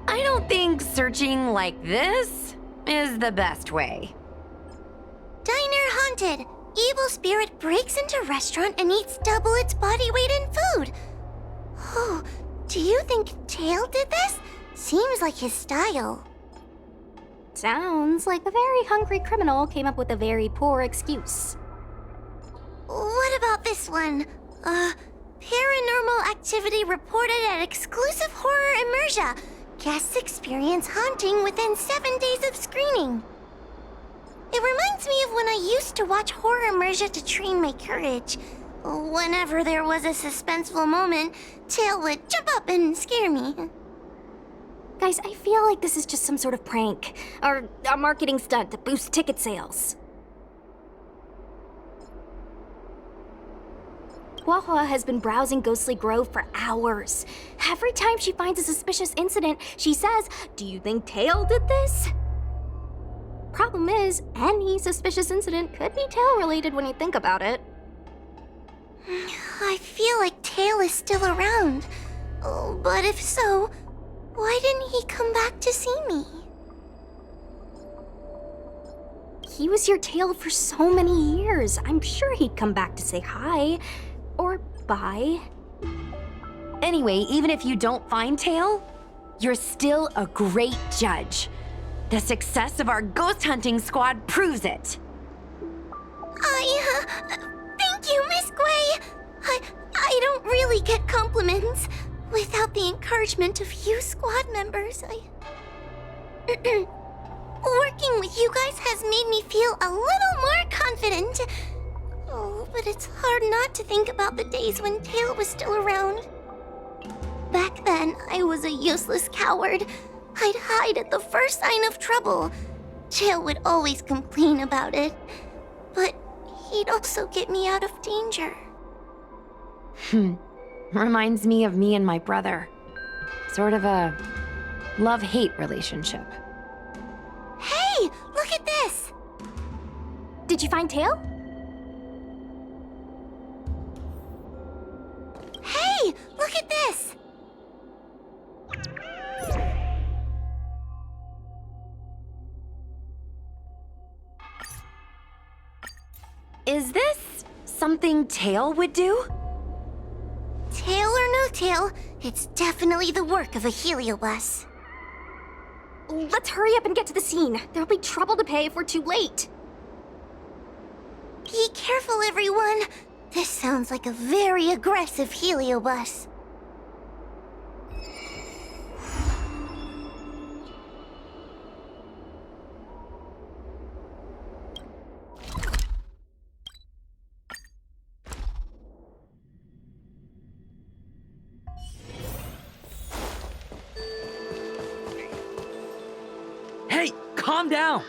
I don't think searching like this is the best way. Diner haunted. Evil spirit breaks into restaurant and eats double its body weight in food. Oh, do you think Tail did this? Seems like his style. Sounds like a very hungry criminal came up with a very poor excuse. What about this one? Paranormal activity reported at exclusive horror immersia. Guests experience haunting within 7 days of screening. It reminds me of when I used to watch horror immersia to train my courage. Whenever there was a suspenseful moment, Tail would jump up and scare me. Guys, I feel like this is just some sort of prank, or a marketing stunt to boost ticket sales. Huahua has been browsing Ghostly Grove for hours. Every time she finds a suspicious incident, she says, "Do you think Tail did this?" Problem is, any suspicious incident could be Tail-related when you think about it. I feel like Tail is still around. Oh, but if so, why didn't he come back to see me? He was your Tail for so many years. I'm sure he'd come back to say hi. Or bye. Anyway, even if you don't find Tail, you're still a great judge. The success of our ghost hunting squad proves it. Thank you, Miss Gui. I don't really get compliments. Without the encouragement of you squad members, working with you guys has made me feel a little more confident. Oh, but it's hard not to think about the days when Tail was still around. Back then, I was a useless coward. I'd hide at the first sign of trouble. Tail would always complain about it, but he'd also get me out of danger. Reminds me of me and my brother. Sort of a love-hate relationship. Hey, look at this! Did you find Tail? Hey, look at this! Is this something Tail would do? Tail or no tail, it's definitely the work of a heliobus. Let's hurry up and get to the scene. There'll be trouble to pay if we're too late. Be careful, everyone. This sounds like a very aggressive heliobus. Hey, calm down!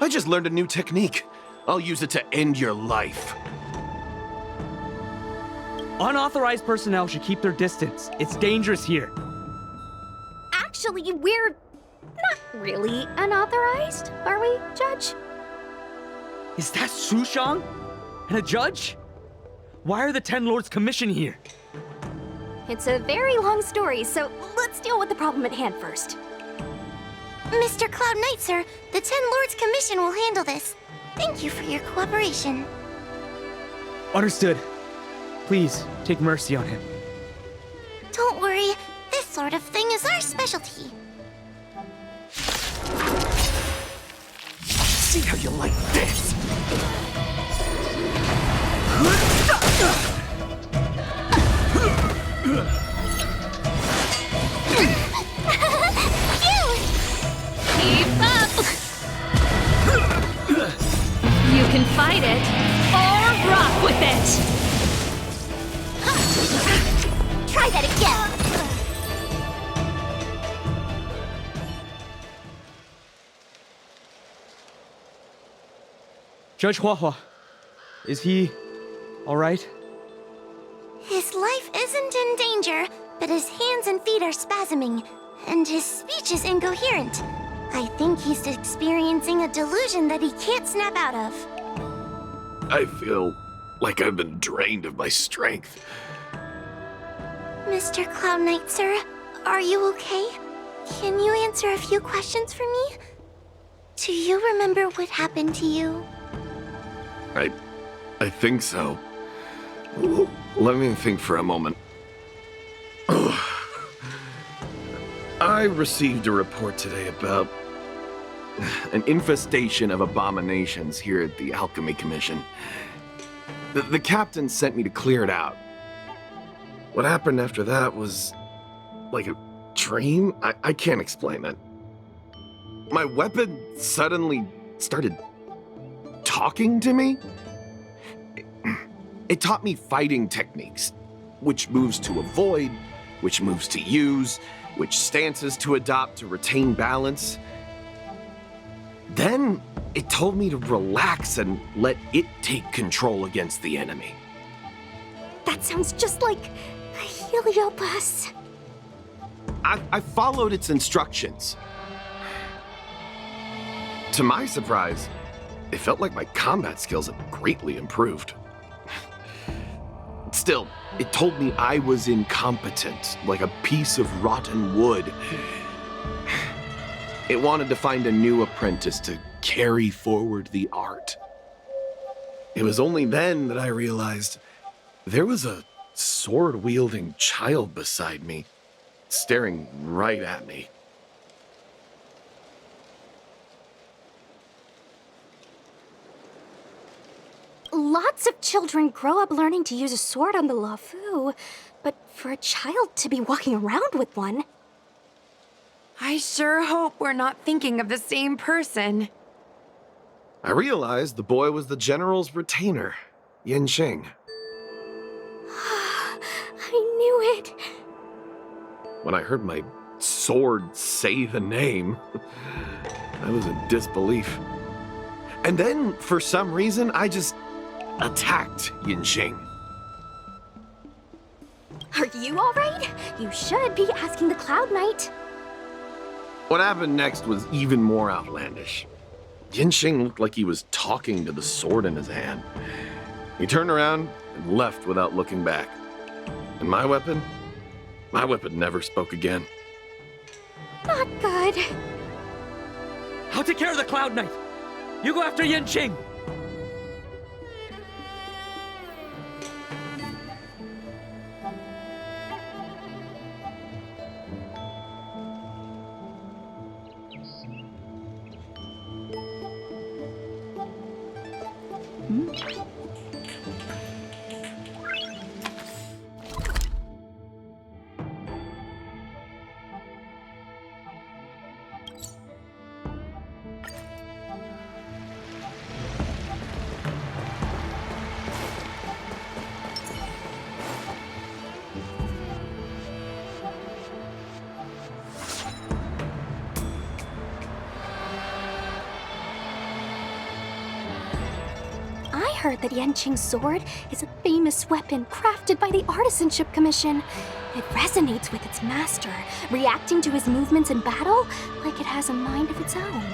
I just learned a new technique. I'll use it to end your life. Unauthorized personnel should keep their distance. It's dangerous here. Actually, we're not really unauthorized, are we, Judge? Is that Sushang? And a judge? Why are the Ten Lords Commission here? It's a very long story, so let's deal with the problem at hand first. Mr. Cloud Knight, sir, the Ten Lords Commission will handle this. Thank you for your cooperation. Understood. Please, take mercy on him. Don't worry, this sort of thing is our specialty. See how you like this? Keep up! You can fight it, or rock with it! Try that again. Judge Huahua, is he all right? His life isn't in danger, but his hands and feet are spasming, and his speech is incoherent. I think he's experiencing a delusion that he can't snap out of. I feel like I've been drained of my strength. Mr. Cloud Knight, sir, are you okay? Can you answer a few questions for me? Do you remember what happened to you? I think so. Let me think for a moment. I received a report today about an infestation of abominations here at the Alchemy Commission. The captain sent me to clear it out. What happened after that was like a dream? I can't explain it. My weapon suddenly started talking to me. It taught me fighting techniques, which moves to avoid, which moves to use, which stances to adopt to retain balance. Then it told me to relax and let it take control against the enemy. That sounds just like a Heliobus. I followed its instructions. To my surprise, it felt like my combat skills had greatly improved. Still, it told me I was incompetent, like a piece of rotten wood. It wanted to find a new apprentice to carry forward the art. It was only then that I realized there was a sword-wielding child beside me, staring right at me. Lots of children grow up learning to use a sword on the Lafu, but for a child to be walking around with one... I sure hope we're not thinking of the same person. I realized the boy was the general's retainer, Yin Xing. I knew it. When I heard my sword say the name, I was in disbelief. And then, for some reason, I just attacked Yin Xing. Are you all right? You should be asking the Cloud Knight. What happened next was even more outlandish. Yin Xing looked like he was talking to the sword in his hand. He turned around and left without looking back. And my weapon never spoke again. Not good. I'll take care of the Cloud Knight. You go after Yin Xing. I heard that Yanqing's sword is a famous weapon crafted by the Artisanship Commission. It resonates with its master, reacting to his movements in battle like it has a mind of its own.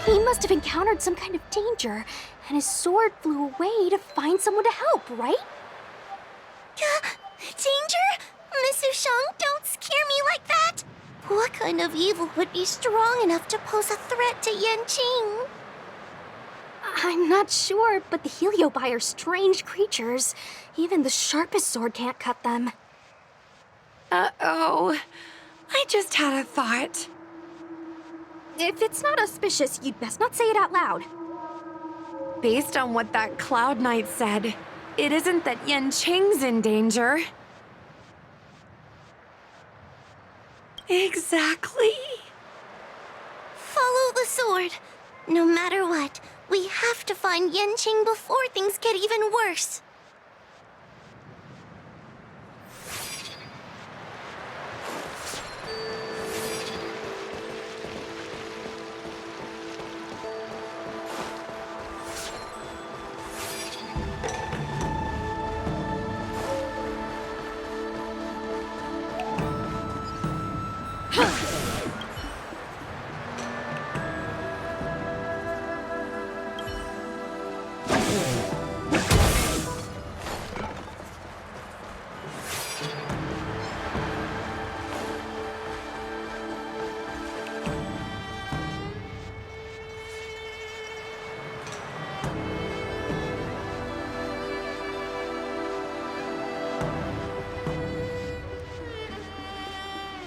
He must have encountered some kind of danger, and his sword flew away to find someone to help, right? Danger? Miss Ushang, don't scare me like that! What kind of evil would be strong enough to pose a threat to Yanqing? I'm not sure, but the Heliobi are strange creatures. Even the sharpest sword can't cut them. Uh-oh. I just had a thought. If it's not auspicious, you'd best not say it out loud. Based on what that Cloud Knight said, it isn't that Yin Qing's in danger. Exactly. Follow the sword. No matter what, we have to find Yanqing before things get even worse.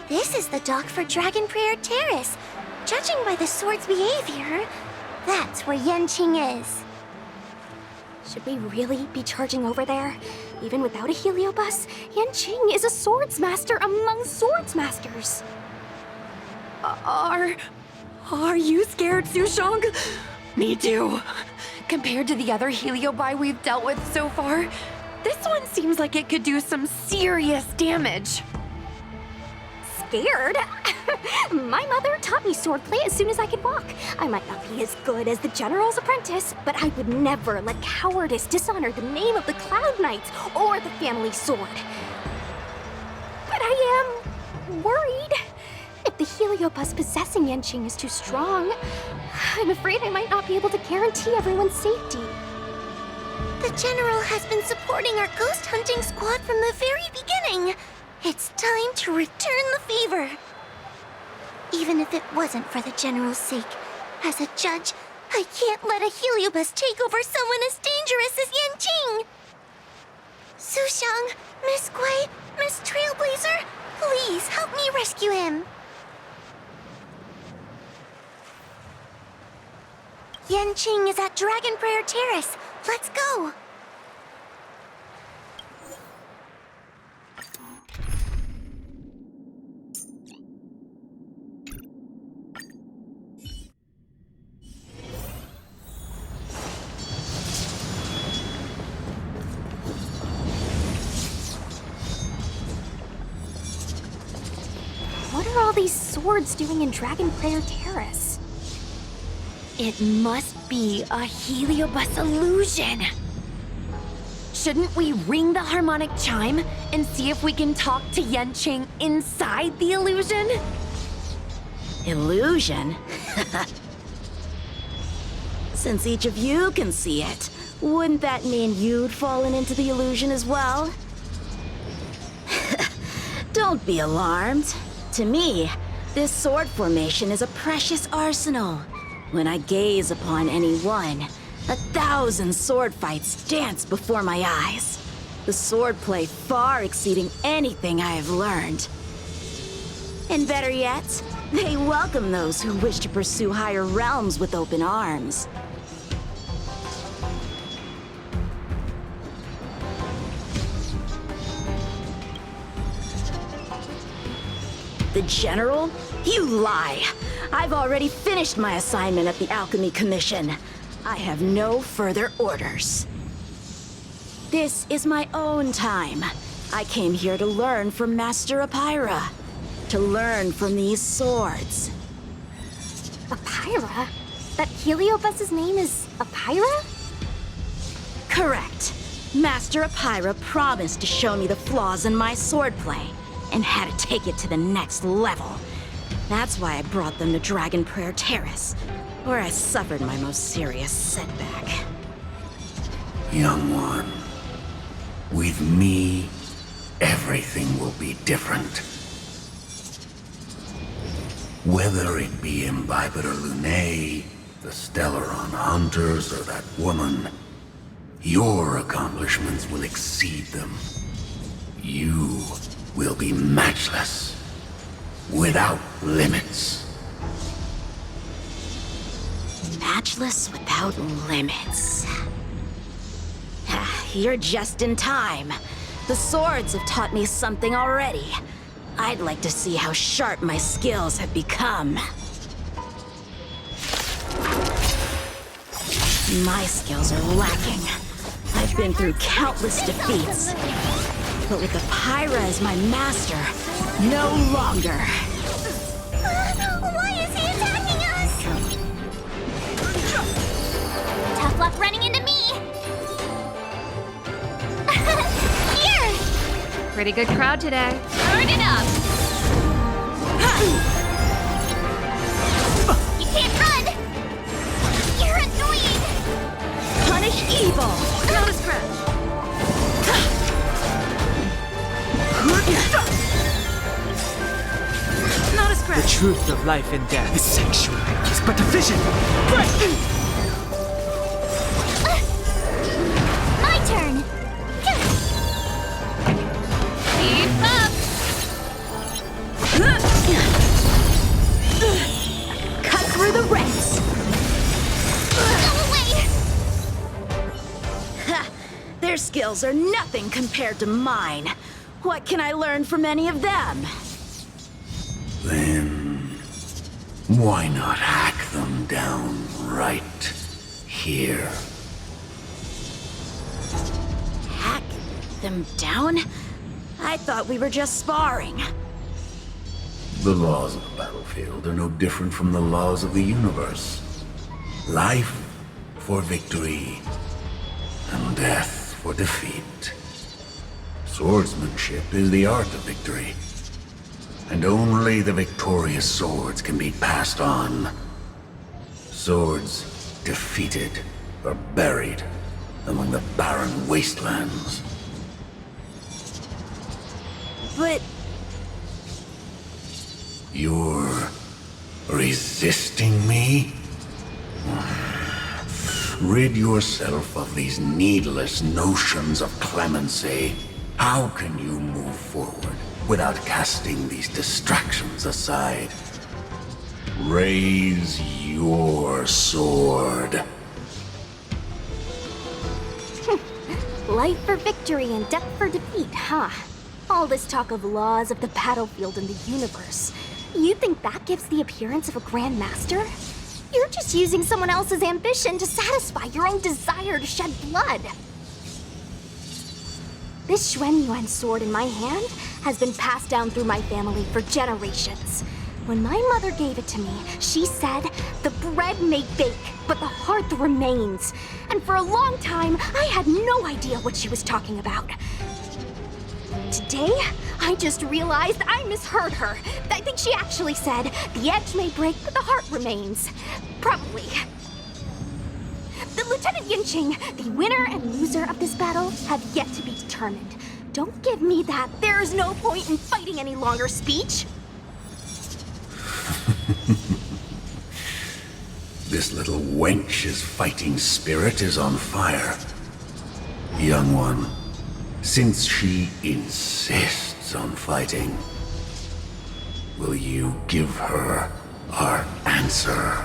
This is the dock for Dragon Prayer Terrace. Judging by the sword's behavior, that's where Yanqing is. Should we really be charging over there? Even without a heliobus, Yanqing is a swordsmaster among swordsmasters. Are you scared, Sushang? Me too. Compared to the other heliobi we've dealt with so far, this one seems like it could do some serious damage. Scared? My mother taught me swordplay as soon as I could walk. I might not be as good as the General's apprentice, but I would never let cowardice dishonor the name of the Cloud Knights or the family sword. But I am worried. If the heliobus possessing Yanqing is too strong, I'm afraid I might not be able to guarantee everyone's safety. The General has been supporting our ghost hunting squad from the very beginning. It's time to return the favor. Even if it wasn't for the General's sake, as a judge, I can't let a heliobus take over someone as dangerous as Yanqing. Sushang, Miss Gui, Miss Trailblazer, please help me rescue him. Yanqing is at Dragon Prayer Terrace. Let's go. What are all these swords doing in Dragon Prayer Terrace? It must be a heliobus illusion. Shouldn't we ring the harmonic chime and see if we can talk to Yanqing inside the illusion? Illusion? Since each of you can see it, wouldn't that mean you'd fallen into the illusion as well? Don't be alarmed. To me, this sword formation is a precious arsenal. When I gaze upon any one, 1,000 sword fights dance before my eyes. The swordplay far exceeding anything I have learned. And better yet, they welcome those who wish to pursue higher realms with open arms. The General? You lie! I've already finished my assignment at the Alchemy Commission. I have no further orders. This is my own time. I came here to learn from Master Apira. To learn from these swords. Apira? That heliobus's name is Apira? Correct. Master Apira promised to show me the flaws in my swordplay, and had to take it to the next level. That's why I brought them to Dragon Prayer Terrace, where I suffered my most serious setback. Young one, with me, everything will be different. Whether it be Imbibiter Lunae, the Stellaron Hunters, or that woman, your accomplishments will exceed them. You will be matchless, without limits. Matchless without limits. You're just in time. The swords have taught me something already. I'd like to see how sharp my skills have become. My skills are lacking. I've been through countless defeats. But with Apira as my master, no longer. Why is he attacking us? Tough luck running into me! Here! Pretty good crowd today. Burn it up! You can't run! You're annoying! Punish evil! truth of life and death. The sanctuary is but a vision. My turn! Keep up! Cut through the ranks! Go away! Ha! Their skills are nothing compared to mine. What can I learn from any of them? Then, why not hack them down right here? Hack them down? I thought we were just sparring. The laws of the battlefield are no different from the laws of the universe. Life for victory, and death for defeat. Swordsmanship is the art of victory, and only the victorious swords can be passed on. Swords defeated are buried among the barren wastelands. But You're resisting me? Rid yourself of these needless notions of clemency. How can you move forward without casting these distractions aside? Raise your sword. Life for victory and death for defeat, huh? All this talk of laws of the battlefield and the universe. You think that gives the appearance of a Grand Master? You're just using someone else's ambition to satisfy your own desire to shed blood. This Xuan Yuan sword in my hand has been passed down through my family for generations. When my mother gave it to me, she said, the bread may bake, but the hearth remains. And for a long time, I had no idea what she was talking about. Today, I just realized I misheard her. I think she actually said, the edge may break, but the heart remains. Probably. The Lieutenant Yinqing, the winner and loser of this battle, have yet to be determined. Don't give me that there is no point in fighting any longer speech. This little wench's fighting spirit is on fire. Young one, since she insists on fighting, will you give her our answer?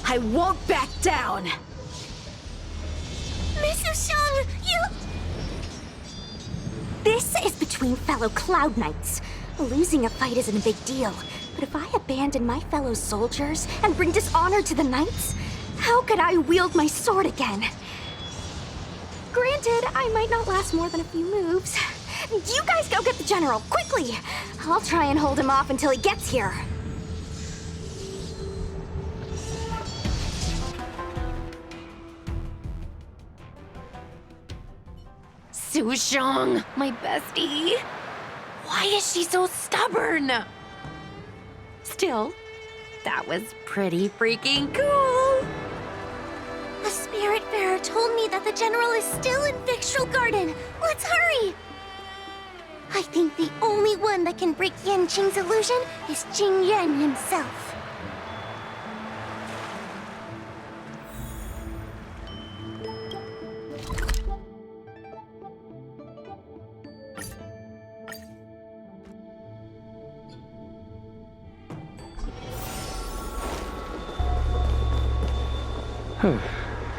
I won't back down! Miss Sushang, you... This is between fellow Cloud Knights. Losing a fight isn't a big deal, but if I abandon my fellow soldiers and bring dishonor to the Knights, how could I wield my sword again? Granted, I might not last more than a few moves. You guys go get the General, quickly! I'll try and hold him off until he gets here. Sushang, my bestie. Why is she so stubborn? Still, that was pretty freaking cool. A Spiritfarer told me that the General is still in Victual Garden. Let's hurry! I think the only one that can break Yanqing's illusion is Jing Yuan himself.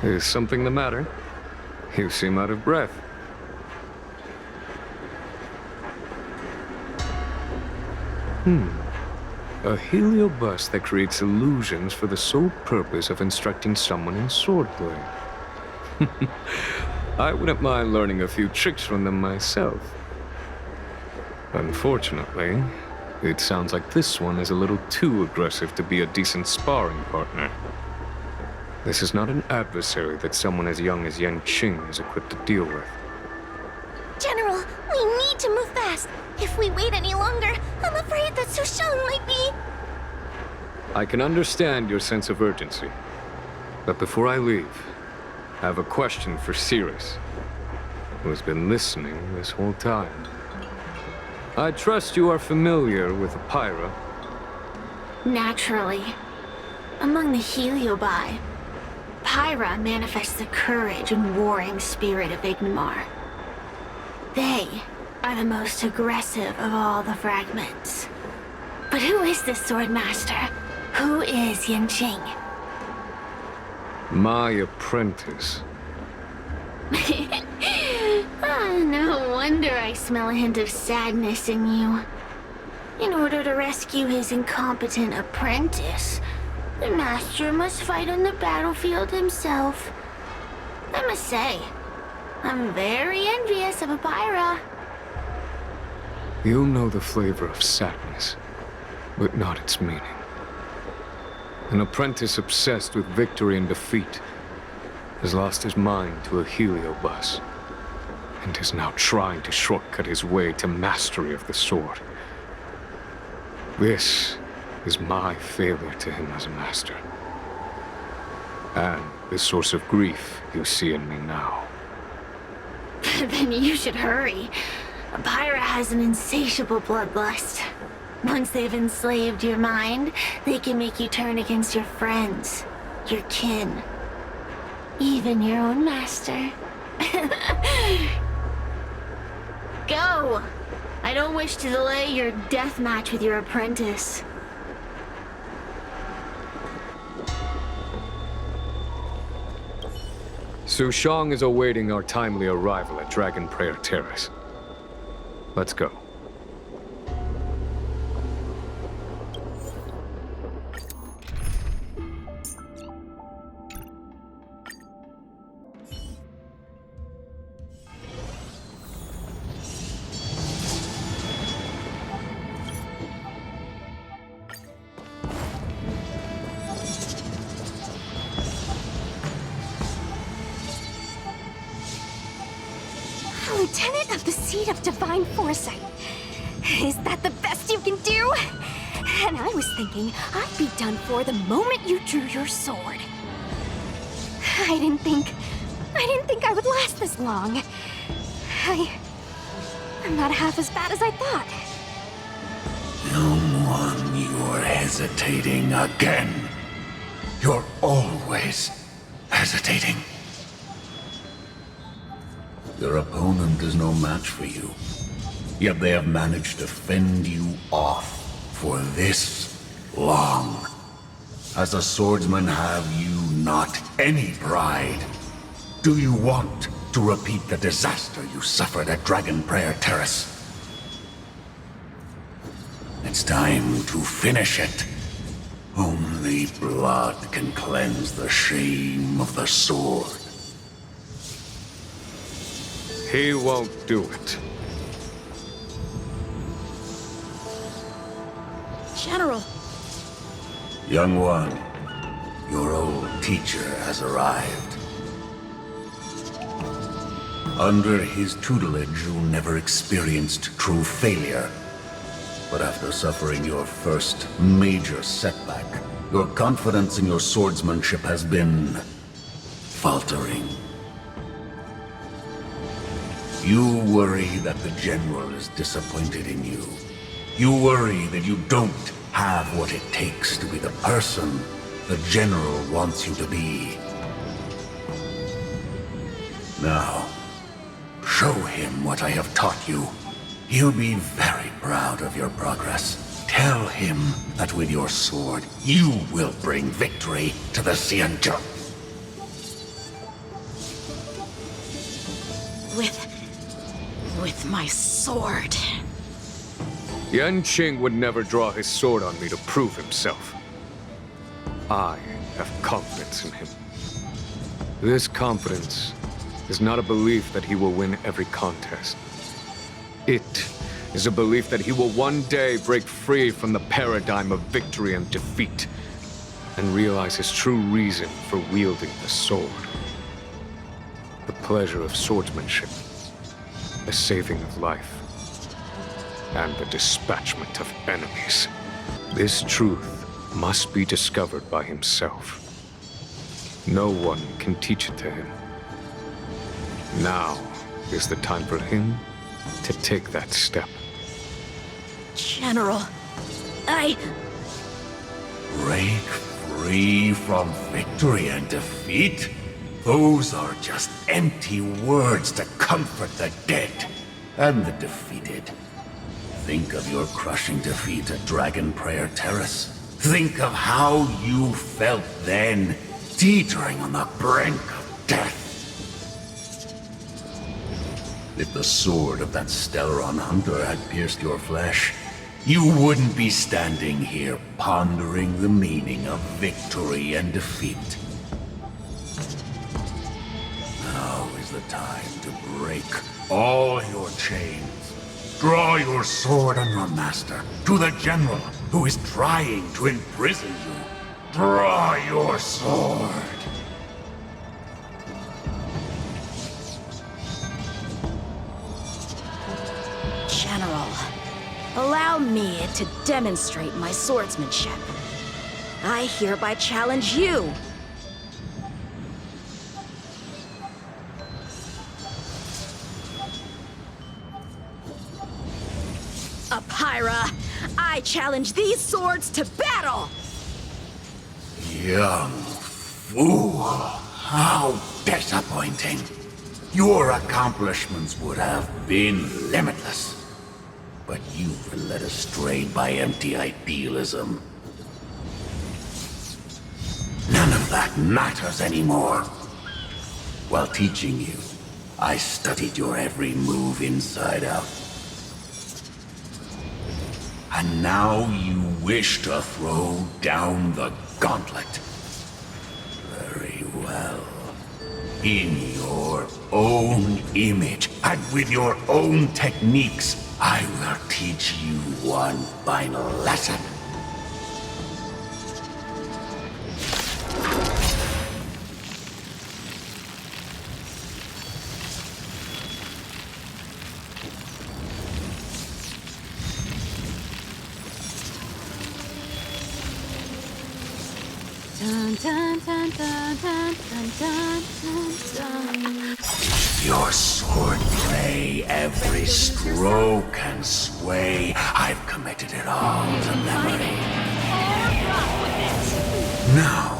Is something the matter? You seem out of breath. A heliobus that creates illusions for the sole purpose of instructing someone in swordplay. I wouldn't mind learning a few tricks from them myself. Unfortunately, it sounds like this one is a little too aggressive to be a decent sparring partner. This is not an adversary that someone as young as Yanqing is equipped to deal with. General, we need to move fast. If we wait any longer, I'm afraid that Sushang might be... I can understand your sense of urgency. But before I leave, I have a question for Cirrus, who has been listening this whole time. I trust you are familiar with Pyra. Naturally. Among the Heliobi, Pyra manifests the courage and warring spirit of Ignimar. They are the most aggressive of all the fragments. But who is this sword master? Who is Yanqing? My apprentice. No wonder I smell a hint of sadness in you. In order to rescue his incompetent apprentice, the master must fight on the battlefield himself. I must say, I'm very envious of Pyra. You'll know the flavor of sadness, but not its meaning. An apprentice obsessed with victory and defeat has lost his mind to a heliobus, and is now trying to shortcut his way to mastery of the sword. This is my failure to him as a master, and the source of grief you see in me now. Then you should hurry. Pyra has an insatiable bloodlust. Once they've enslaved your mind, they can make you turn against your friends, your kin, even your own master. Go! I don't wish to delay your death match with your apprentice. Su Shang is awaiting our timely arrival at Dragon Prayer Terrace. Let's go. Lieutenant of the Seat of Divine Foresight. Is that the best you can do? And I was thinking I'd be done for the moment you drew your sword. I didn't think I would last this long. I'm not half as bad as I thought. Young one, you're hesitating again. You're always hesitating. Your opponent is no match for you. Yet they have managed to fend you off for this long. As a swordsman, have you not any pride? Do you want to repeat the disaster you suffered at Dragon Prayer Terrace? It's time to finish it. Only blood can cleanse the shame of the sword. He won't do it. General. Young one, your old teacher has arrived. Under his tutelage, you never experienced true failure. But after suffering your first major setback, your confidence in your swordsmanship has been faltering. You worry that the general is disappointed in you. You worry that you don't have what it takes to be the person the general wants you to be. Now, show him what I have taught you. He'll be very proud of your progress. Tell him that with your sword, you will bring victory to the Xianzhou. With my sword. Yanqing would never draw his sword on me to prove himself. I have confidence in him. This confidence is not a belief that he will win every contest. It is a belief that he will one day break free from the paradigm of victory and defeat, and realize his true reason for wielding the sword. The pleasure of swordsmanship, the saving of life, and the dispatchment of enemies. This truth must be discovered by himself. No one can teach it to him. Now is the time for him to take that step. General, I... Break free from victory and defeat? Those are just empty words to comfort the dead and the defeated. Think of your crushing defeat at Dragon Prayer Terrace. Think of how you felt then, teetering on the brink of death. If the sword of that Stellaron hunter had pierced your flesh, you wouldn't be standing here pondering the meaning of victory and defeat. Now is the time to break all your chains. Draw your sword on your master, to the general who is trying to imprison you. Draw your sword. General, allow me to demonstrate my swordsmanship. I hereby challenge you. Apyra, I challenge these swords to battle! Young fool, how disappointing. Your accomplishments would have been limitless. But you were led astray by empty idealism. None of that matters anymore. While teaching you, I studied your every move inside out. And now you wish to throw down the gauntlet. Very well. In your own image, and with your own techniques, I will teach you one final lesson. Dun, dun, dun, dun, dun, dun, dun, dun, dun. Your swordplay, every stroke and sway, I've committed it all to memory. Now,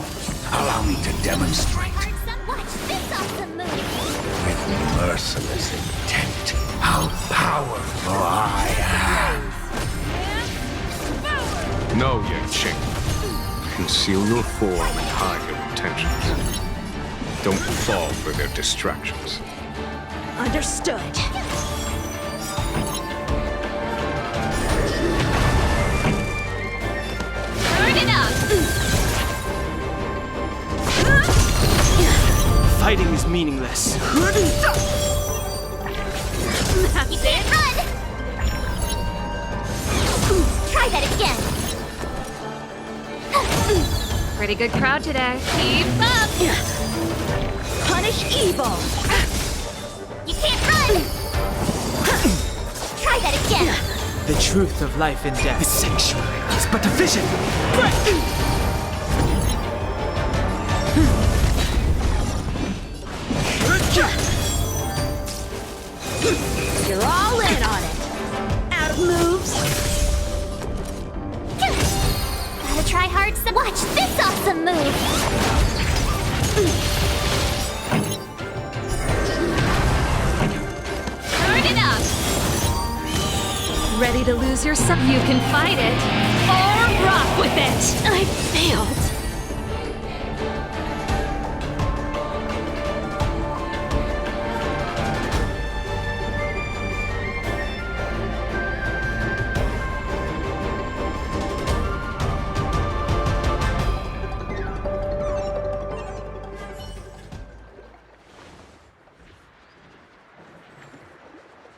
allow me to demonstrate. Watch this awesome move! With merciless intent, how powerful I am. No, Yanqing. Conceal your form and hide your intentions. Don't fall for their distractions. Understood. Turn it up! Fighting is meaningless. You can't run! Try that again! Pretty good crowd today. Keep up! Punish evil! You can't run! Try that again! The truth of life and death. The sanctuary is but a vision. You're all in on it. Out of moves. Gotta try hard some. Watch this awesome move! Turn it up! Ready to lose yourself? You can fight it, or rock with it! I failed.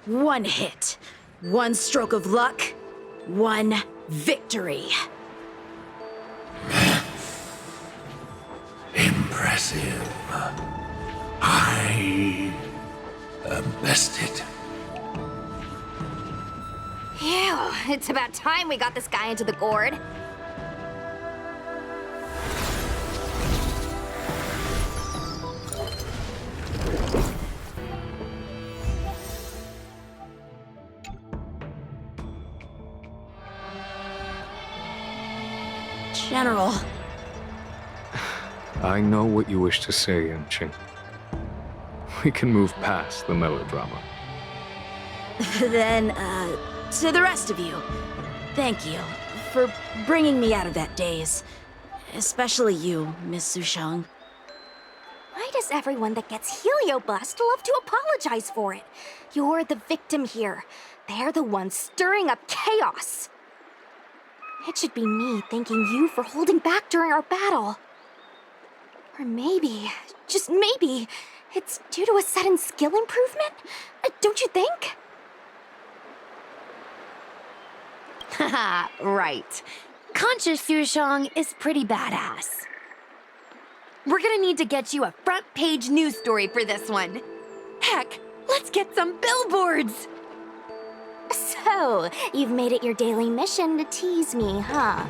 One hit, one stroke of luck, one victory. Impressive. I am bested. Ew, it's about time we got this guy into the gourd. General, I know what you wish to say, Yanqing. We can move past the melodrama. then, to the rest of you, thank you for bringing me out of that daze. Especially you, Miss Sushang. Why does everyone that gets heliobust love to apologize for it? You're the victim here. They're the ones stirring up chaos. It should be me thanking you for holding back during our battle. Or maybe, just maybe, it's due to a sudden skill improvement? Don't you think? Haha, right. Conscious Sushang is pretty badass. We're gonna need to get you a front-page news story for this one. Heck, let's get some billboards! So, you've made it your daily mission to tease me, huh?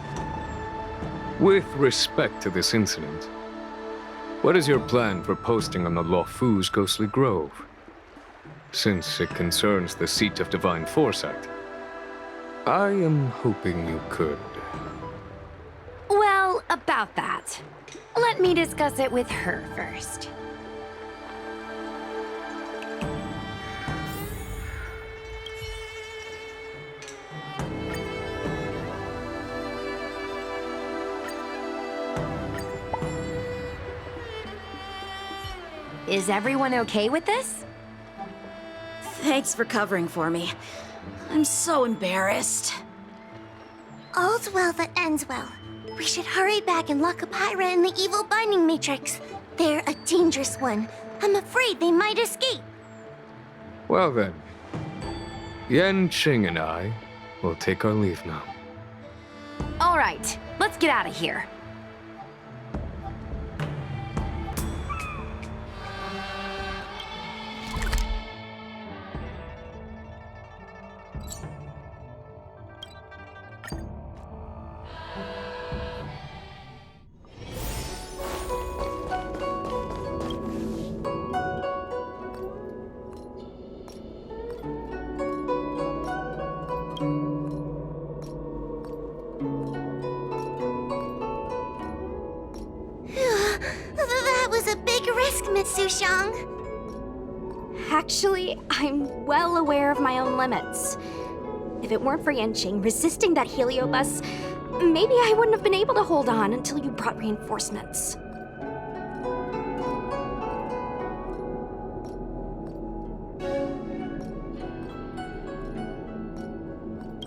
With respect to this incident, what is your plan for posting on the Luofu's Ghostly Grove? Since it concerns the seat of divine foresight, I am hoping you could. Well, about that. Let me discuss it with her first. Is everyone okay with this? Thanks for covering for me. I'm so embarrassed. All's well that ends well. We should hurry back and lock up Hyra in the evil binding matrix. They're a dangerous one. I'm afraid they might escape. Well then, Yanqing and I will take our leave now. All right, let's get out of here. That was a big risk, Miss Sushang. Actually, I'm well aware of my own limits. If it weren't for Yanqing resisting that heliobus, maybe I wouldn't have been able to hold on until you brought reinforcements.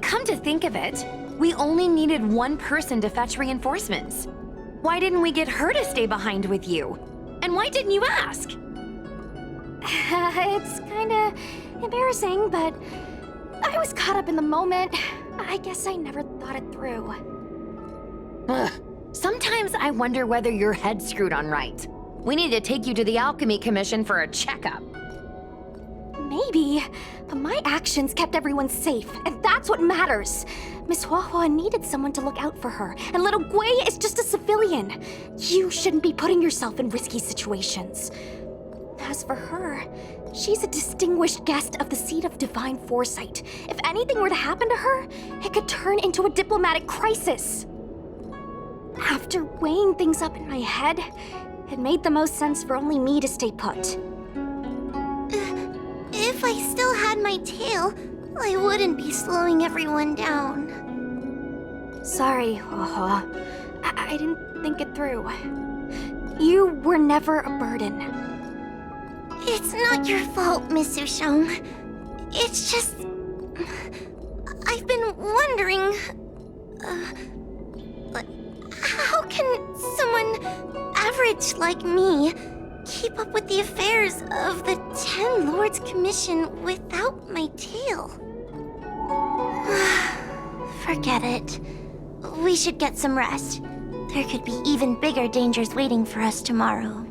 Come to think of it, we only needed one person to fetch reinforcements. Why didn't we get her to stay behind with you? And why didn't you ask? It's kinda embarrassing, but I was caught up in the moment. I guess I never thought it through. Ugh. Sometimes I wonder whether your head's screwed on right. We need to take you to the Alchemy Commission for a checkup. Maybe, but my actions kept everyone safe, and that's what matters. Miss Huahua needed someone to look out for her, and little Gui is just a civilian. You shouldn't be putting yourself in risky situations. As for her, she's a distinguished guest of the seat of divine foresight. If anything were to happen to her, it could turn into a diplomatic crisis. After weighing things up in my head, it made the most sense for only me to stay put. If I still had my tail, I wouldn't be slowing everyone down. Sorry, Huahua. I didn't think it through. You were never a burden. It's not your fault, Miss Sushang. It's just... I've been wondering... how can someone average like me keep up with the affairs of the 10 Lords Commission without my tail? Forget it. We should get some rest. There could be even bigger dangers waiting for us tomorrow.